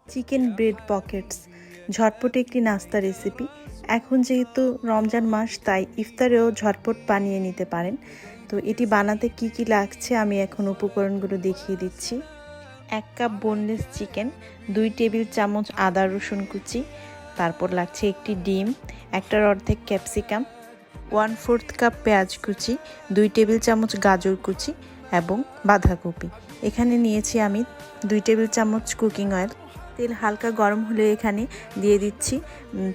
Chicken bread Pockets ঝটপট একটি নাস্তা রেসিপি। এখন যেহেতু রমজান মাস, তাই ইফতারেও ঝটপট বানিয়ে নিতে পারেন। তো এটি বানাতে কি কি লাগছে আমি এখন উপকরণগুলো দেখিয়ে দিচ্ছি। 1 কাপ বোনলেস চিকেন, 2 টেবিল চামচ আদা রসুন কুচি, তারপর লাগছে একটি ডিম, 1টার অর্ধেক ক্যাপসিকাম, 1/4 কাপ পেঁয়াজ কুচি, 2 টেবিল চামচ গাজর কুচি এবং বাঁধাকপি। এখানে নিয়েছি আমি 2 টেবিল চামচ কুকিং অয়েল। তেল হালকা গরম হলে এখানে দিয়ে দিচ্ছি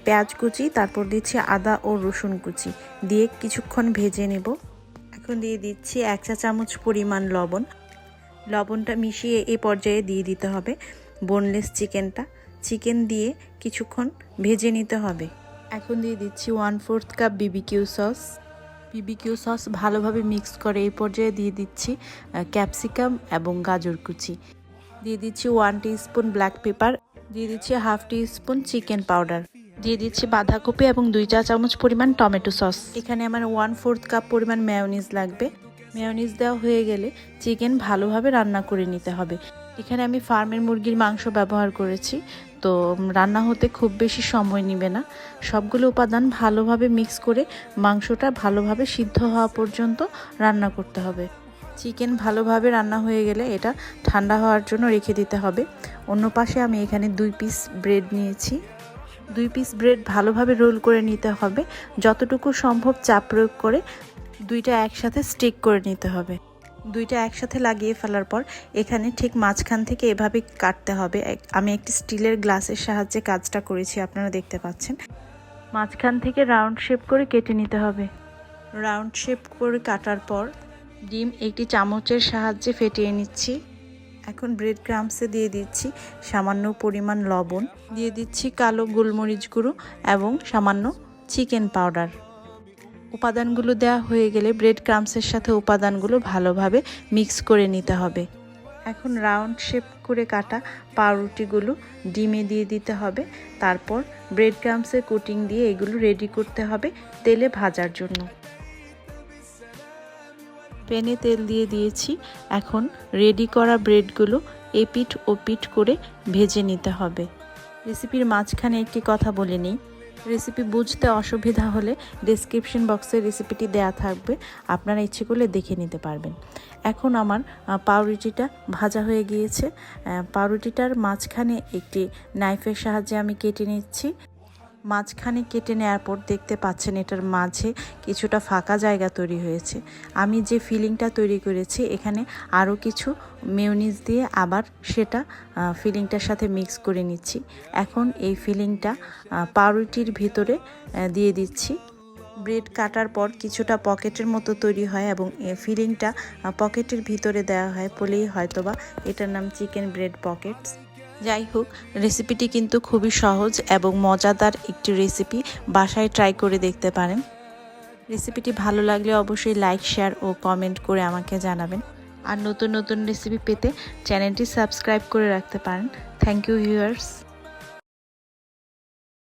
পেঁয়াজ কুচি, তারপর দিচ্ছি আদা ও রসুন কুচি, দিয়ে কিছুক্ষণ ভেজে নেব। এখন দিয়ে দিচ্ছি 1 চা চামচ পরিমাণ লবণ। লবণটা মিশিয়ে এই পর্যায়ে দিয়ে দিতে হবে বোনলেস চিকেনটা। চিকেন দিয়ে কিছুক্ষণ ভেজে নিতে হবে। এখন দিয়ে দিচ্ছি 1/4 কাপ বিবিকিউ সস ভালোভাবে মিক্স করে এই পর্যায়ে দিয়ে দিচ্ছি ক্যাপসিকাম এবং গাজর কুচি, দিয়ে দিচ্ছি 1 টিস্পুন ব্ল্যাক পেপার, দিয়ে দিচ্ছি 1/2 টিস্পুন চিকেন পাউডার, দিয়ে দিচ্ছি বাঁধাকপি এবং 2 চা চামচ পরিমাণ টমেটো সস। এখানে আমার 1/4 কাপ পরিমাণ মেয়োনিজ লাগবে। মেয়োনিজ দেওয়া হয়ে গেলে চিকেন ভালোভাবে রান্না করে নিতে হবে। এখানে আমি ফার্মের মুরগির মাংস ব্যবহার করেছি, তো রান্না হতে খুব বেশি সময় নেবে না। সবগুলো উপাদান ভালোভাবে মিক্স করে মাংসটা ভালোভাবে সিদ্ধ হওয়া পর্যন্ত রান্না করতে হবে। চিকেন ভালোভাবে রান্না হয়ে গেলে এটা ঠান্ডা হওয়ার জন্য রেখে দিতে হবে। অন্য পাশে আমি এখানে 2 পিস ব্রেড নিয়েছি। 2 পিস ব্রেড ভালোভাবে রোল করে নিতে হবে। যতটুকু সম্ভব চাপ প্রয়োগ করে 2টা একসাথে স্টিক করে নিতে হবে। 2টা একসাথে লাগিয়ে ফেলার পর এখানে ঠিক মাঝখান থেকে এভাবে কাটতে হবে। আমি একটি স্টিলের গ্লাসের সাহায্যে কাজটা করেছি, আপনারা দেখতে পাচ্ছেন। মাঝখান থেকে রাউন্ড শেপ করে কেটে নিতে হবে। রাউন্ড শেপ করে কাটার পর ডিম একটি চামচের সাহায্যে ফেটিয়ে নিচ্ছি। এখন ব্রেড ক্রাম্বসে দিয়ে দিচ্ছি সামান্য পরিমাণ লবণ, দিয়ে দিচ্ছি কালো গোলমরিচ গুঁড়ো এবং সামান্য চিকেন পাউডার। উপাদানগুলো দেওয়া হয়ে গেলে ব্রেড ক্রাম্বসের সাথে উপাদানগুলো ভালোভাবে মিক্স করে নিতে হবে। এখন রাউন্ড শেপ করে কাটা পাউরুটিগুলো ডিমে দিয়ে দিতে হবে। তারপর ব্রেড ক্রাম্বসের কোটিং দিয়ে এগুলো রেডি করতে হবে তেলে ভাজার জন্য। প্যানে তেল দিয়ে দিয়েছি। এখন রেডি করা ব্রেডগুলো এপিঠ ওপিঠ করে ভেজে নিতে হবে। রেসিপির মাঝখানে একটি কথা বলে নিই, রেসিপি বুঝতে অসুবিধা হলে ডেসক্রিপশন বক্সে রেসিপিটি দেয়া থাকবে, আপনারা ইচ্ছে করলে দেখে নিতে পারবেন। এখন আমার পাউরুটিটা ভাজা হয়ে গিয়েছে। পাউরুটিটার মাঝখানে একটি নাইফের সাহায্যে আমি কেটে নিচ্ছি। মাঝখানে কেটে নেওয়ার পর দেখতে পাচ্ছেন এটার মাঝে কিছুটা ফাঁকা জায়গা তৈরি হয়েছে। আমি যে ফিলিংটা তৈরি করেছি এখানে আরও কিছু মেয়োনিজ দিয়ে আবার সেটা ফিলিংটার সাথে মিক্স করে নিচ্ছি। এখন এই ফিলিংটা পাউরুটির ভিতরে দিয়ে দিচ্ছি। ব্রেড কাটার পর কিছুটা পকেটের মতো তৈরি হয় এবং ফিলিংটা পকেটের ভিতরে দেওয়া হয় বলেই হয়তোবা এটার নাম চিকেন ব্রেড পকেটস। যাই হোক, রেসিপিটি কিন্তু খুবই সহজ এবং মজাদার একটি রেসিপি, বাসায় ট্রাই করে দেখতে পারেন। রেসিপিটি ভালো লাগলে অবশ্যই লাইক, শেয়ার ও কমেন্ট করে আমাকে জানাবেন। আর নতুন নতুন রেসিপি পেতে চ্যানেলটি সাবস্ক্রাইব করে রাখতে পারেন। Thank you viewers.